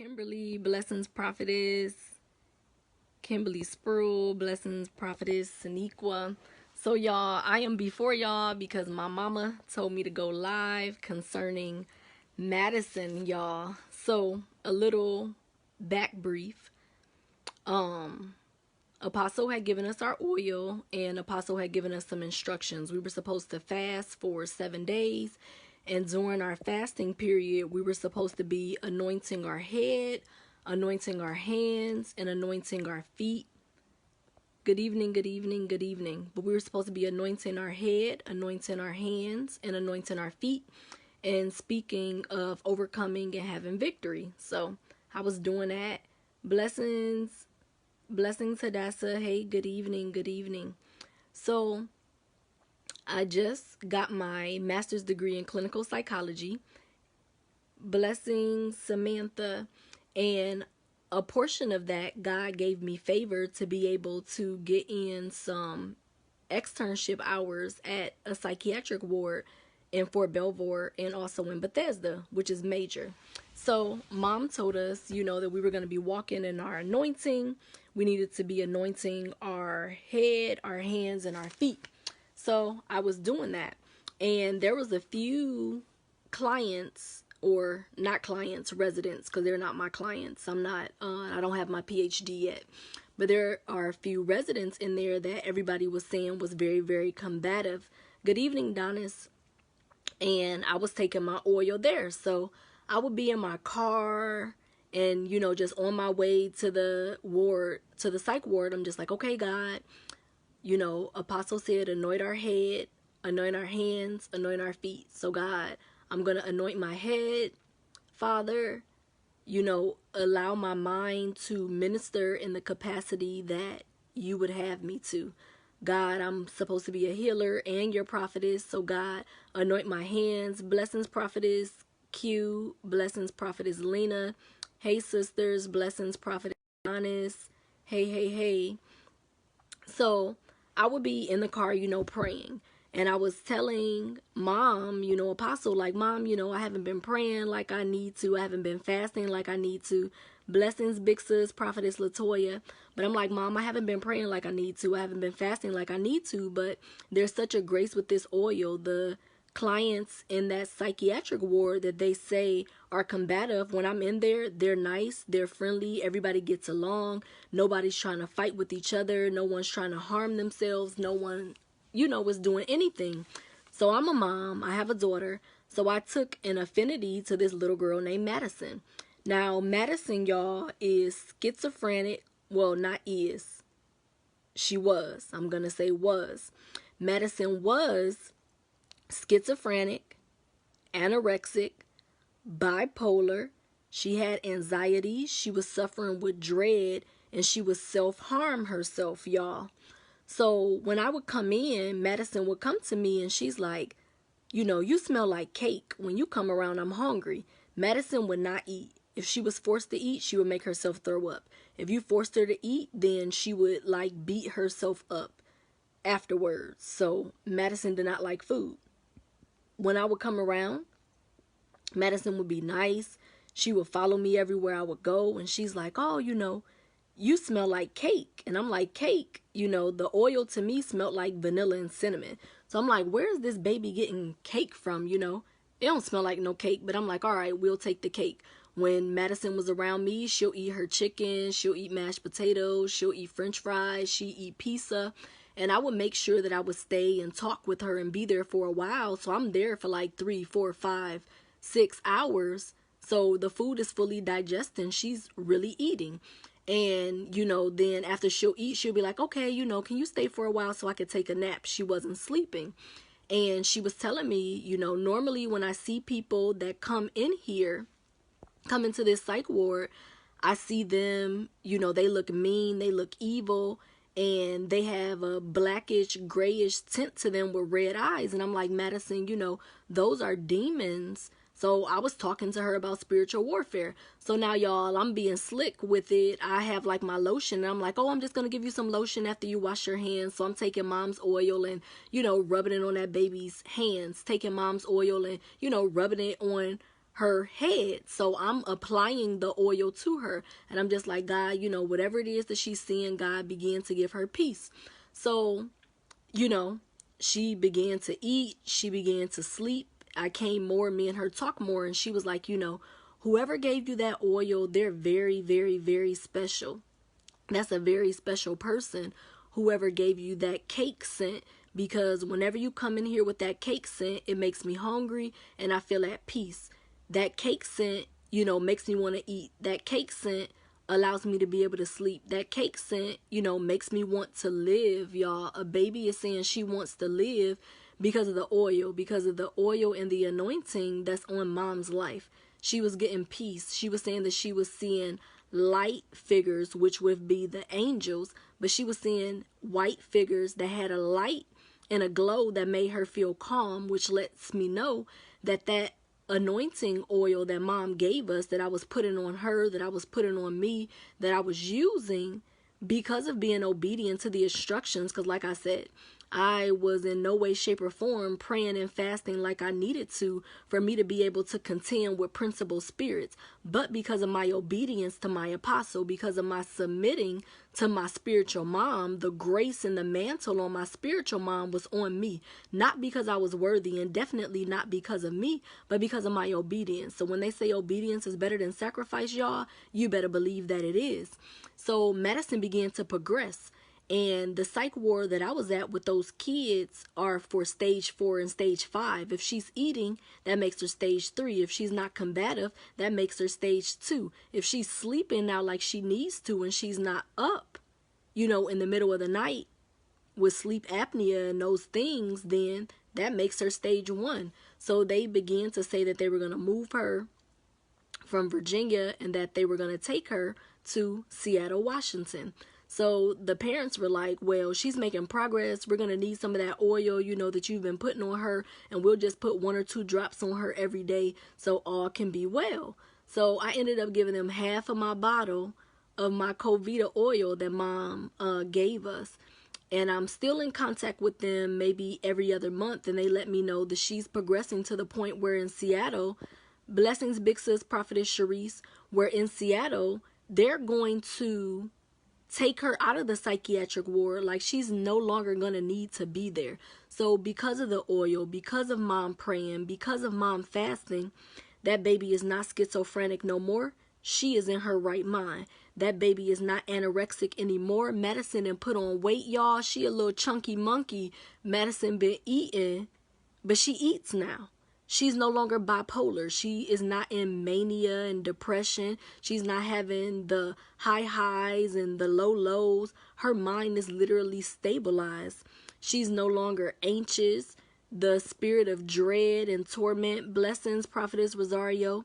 Kimberly, blessings prophetess. Kimberly Spruill, blessings prophetess Saniqua. So y'all, I am before y'all because my mama told me to go live concerning Madison, y'all. So a little back brief. Um, Apostle had given us our oil and Apostle had given us some instructions. We were supposed to fast for 7 days. And during our fasting period, we were supposed to be anointing our head, anointing our hands, and anointing our feet. Good evening, good evening, good evening. But we were supposed to be anointing our head, anointing our hands, and anointing our feet, and speaking of overcoming and having victory. So I was doing that. Blessings, blessings, Hadassah. Hey, good evening, good evening. So I just got my master's degree in clinical psychology. Blessings, Samantha. And a portion of that, God gave me favor to be able to get in some externship hours at a psychiatric ward in Fort Belvoir and also in Bethesda, which is major. So mom told us, that we were going to be walking in our anointing. We needed to be anointing our head, our hands, and our feet. So I was doing that. And there was a few clients, or not clients, residents, because they're not my clients. I don't have my PhD yet. But there are a few residents in there that everybody was saying was very, very combative. Good evening, Donis. And I was taking my oil there. So I would be in my car and, just on my way to the ward, to the psych ward. I'm just like, okay, God, Apostle said, anoint our head, anoint our hands, anoint our feet. So God, I'm going to anoint my head, Father, allow my mind to minister in the capacity that you would have me to. God, I'm supposed to be a healer and your prophetess. So God, anoint my hands. Blessings, prophetess Q. Blessings, prophetess Lena. Hey, sisters. Blessings, prophetess Honest. Hey, hey, hey. So I would be in the car, praying. And I was telling mom, Apostle, like, Mom, I haven't been praying like I need to. I haven't been fasting like I need to. Blessings, big sis, prophetess Latoya. But I'm like, Mom, I haven't been praying like I need to. I haven't been fasting like I need to. But there's such a grace with this oil. The clients in that psychiatric ward that they say are combative, when I'm in there, they're nice, they're friendly, everybody gets along, nobody's trying to fight with each other, no one's trying to harm themselves, no one was doing anything. So I'm a mom, I have a daughter, so I took an affinity to this little girl named Madison. Now Madison, y'all, is schizophrenic. Well, not is, she was, I'm gonna say was. Madison was schizophrenic, anorexic, bipolar. She had anxiety. She was suffering with dread, and she would self-harm herself, y'all. So when I would come in, Madison would come to me and she's like, you smell like cake. When you come around, I'm hungry. Madison would not eat. If she was forced to eat, she would make herself throw up. If you forced her to eat, then she would beat herself up afterwards. So Madison did not like food. When I would come around, Madison would be nice. She would follow me everywhere I would go. And she's like, oh, you smell like cake. And I'm like, cake? The oil to me smelled like vanilla and cinnamon. So I'm like, where's this baby getting cake from? It don't smell like no cake. But I'm like, all right, we'll take the cake. When Madison was around me, she'll eat her chicken. She'll eat mashed potatoes. She'll eat french fries. She'll eat pizza. And I would make sure that I would stay and talk with her and be there for a while. So I'm there for like 3, 4, 5, 6 hours. So the food is fully digesting. She's really eating. And, then after she'll eat, she'll be like, okay, can you stay for a while so I could take a nap? She wasn't sleeping. And she was telling me, normally when I see people that come into this psych ward, I see them, they look mean, they look evil, and they have a blackish, grayish tint to them with red eyes. And I'm like, Madison, those are demons. So I was talking to her about spiritual warfare. So now, y'all, I'm being slick with it. I have my lotion. And I'm like, oh, I'm just going to give you some lotion after you wash your hands. So I'm taking mom's oil and, rubbing it on that baby's hands. Taking mom's oil and, rubbing it on her head. So I'm applying the oil to her, and I'm just like, God, you know, whatever it is that she's seeing, God, begin to give her peace. So, you know, she began to eat, she began to sleep. I came more, me and her talk more, and she was like, you know, whoever gave you that oil, they're very, very, very special. That's a very special person, whoever gave you that cake scent, because whenever you come in here with that cake scent, it makes me hungry and I feel at peace. That cake scent, you know, makes me want to eat. That cake scent allows me to be able to sleep. That cake scent, you know, makes me want to live, y'all. A baby is saying she wants to live because of the oil and the anointing that's on mom's life. She was getting peace. She was saying that she was seeing light figures, which would be the angels, but she was seeing white figures that had a light and a glow that made her feel calm, which lets me know that that anointing oil that mom gave us, that I was putting on her, that I was putting on me, that I was using because of being obedient to the instructions. Because like I said, I was in no way, shape, or form praying and fasting like I needed to for me to be able to contend with principal spirits. But because of my obedience to my apostle, because of my submitting to my spiritual mom, the grace and the mantle on my spiritual mom was on me. Not because I was worthy, and definitely not because of me, but because of my obedience. So when they say obedience is better than sacrifice, y'all, you better believe that it is. So medicine began to progress. And the psych ward that I was at with those kids are for stage 4 and stage 5. If she's eating, that makes her stage 3. If she's not combative, that makes her stage 2. If she's sleeping now like she needs to and she's not up, you know, in the middle of the night with sleep apnea and those things, then that makes her stage 1. So they began to say that they were going to move her from Virginia and that they were going to take her to Seattle, Washington. So the parents were like, well, she's making progress. We're going to need some of that oil, you know, that you've been putting on her, and we'll just put 1 or 2 drops on her every day so all can be well. So I ended up giving them half of my bottle of my Covita oil that mom gave us. And I'm still in contact with them maybe every other month, and they let me know that she's progressing to the point where in Seattle, blessings big sis prophetess Sharice, where in Seattle, they're going to take her out of the psychiatric ward. Like, she's no longer going to need to be there. So because of the oil, because of mom praying, because of mom fasting, that baby is not schizophrenic no more. She is in her right mind. That baby is not anorexic anymore. Medicine and put on weight, y'all. She a little chunky monkey. Medicine been eating, but she eats now. She's no longer bipolar. She is not in mania and depression. She's not having the high highs and the low lows. Her mind is literally stabilized. She's no longer anxious. The spirit of dread and torment, blessings, prophetess Rosario,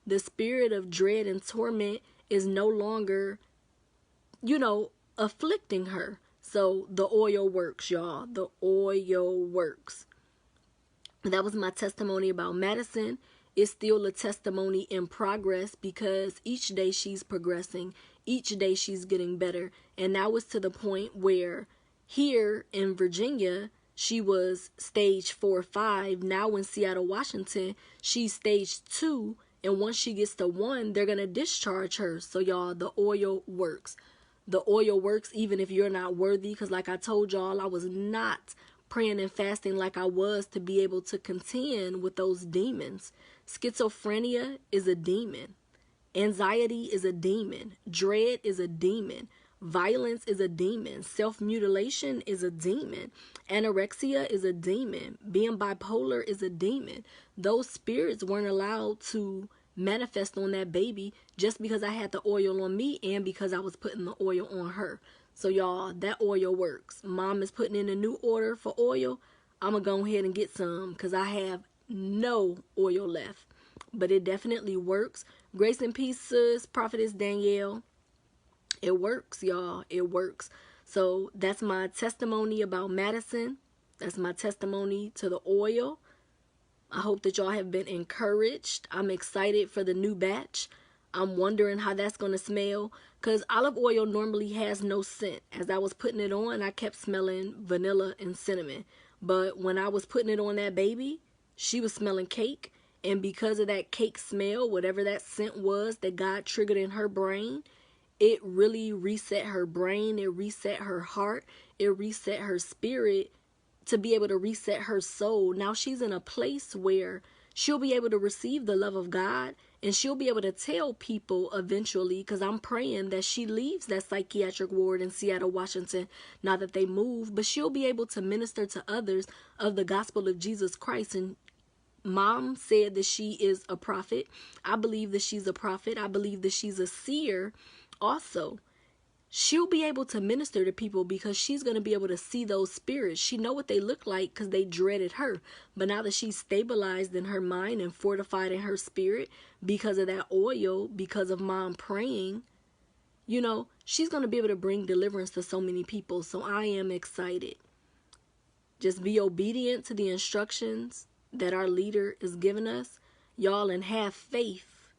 the spirit of dread and torment is no longer, you know, afflicting her. So the oil works, y'all. The oil works. That was my testimony about Madison. It's still a testimony in progress because each day she's progressing. Each day she's getting better. And now it's to the point where here in Virginia, she was stage 4 5. Now in Seattle, Washington, she's stage 2. And once she gets to 1, they're going to discharge her. So y'all, the oil works. The oil works even if you're not worthy. Because like I told y'all, I was not praying and fasting like I was to be able to contend with those demons. Schizophrenia is a demon. Anxiety is a demon. Dread is a demon. Violence is a demon. Self-mutilation is a demon. Anorexia is a demon. Being bipolar is a demon. Those spirits weren't allowed to manifest on that baby just because I had the oil on me and because I was putting the oil on her. So y'all, that oil works. Mom is putting in a new order for oil. I'm going to go ahead and get some because I have no oil left. But it definitely works. Grace and peace, sis, prophetess Danielle. It works, y'all. It works. So that's my testimony about Madison. That's my testimony to the oil. I hope that y'all have been encouraged. I'm excited for the new batch. I'm wondering how that's going to smell because olive oil normally has no scent. As I was putting it on, I kept smelling vanilla and cinnamon. But when I was putting it on that baby, she was smelling cake And because of that cake smell, whatever that scent was that God triggered in her brain, it really reset her brain, it reset her heart, it reset her spirit to be able to reset her soul. Now she's in a place where she'll be able to receive the love of God, and she'll be able to tell people eventually, because I'm praying that she leaves that psychiatric ward in Seattle, Washington, now that they move, but she'll be able to minister to others of the gospel of Jesus Christ. And Mom said that she is a prophet. I believe that she's a prophet. I believe that she's a seer also. She'll be able to minister to people because she's going to be able to see those spirits. She know what they look like because they dreaded her. But now that she's stabilized in her mind and fortified in her spirit because of that oil, because of Mom praying, you know, she's going to be able to bring deliverance to so many people. So I am excited. Just be obedient to the instructions that our leader is giving us, y'all, and have faith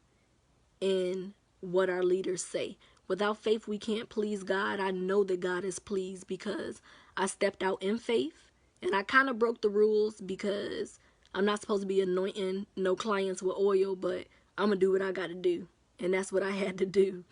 in what our leaders say. Without faith, we can't please God. I know that God is pleased because I stepped out in faith, and I kind of broke the rules because I'm not supposed to be anointing no clients with oil, but I'm going to do what I got to do, and that's what I had to do.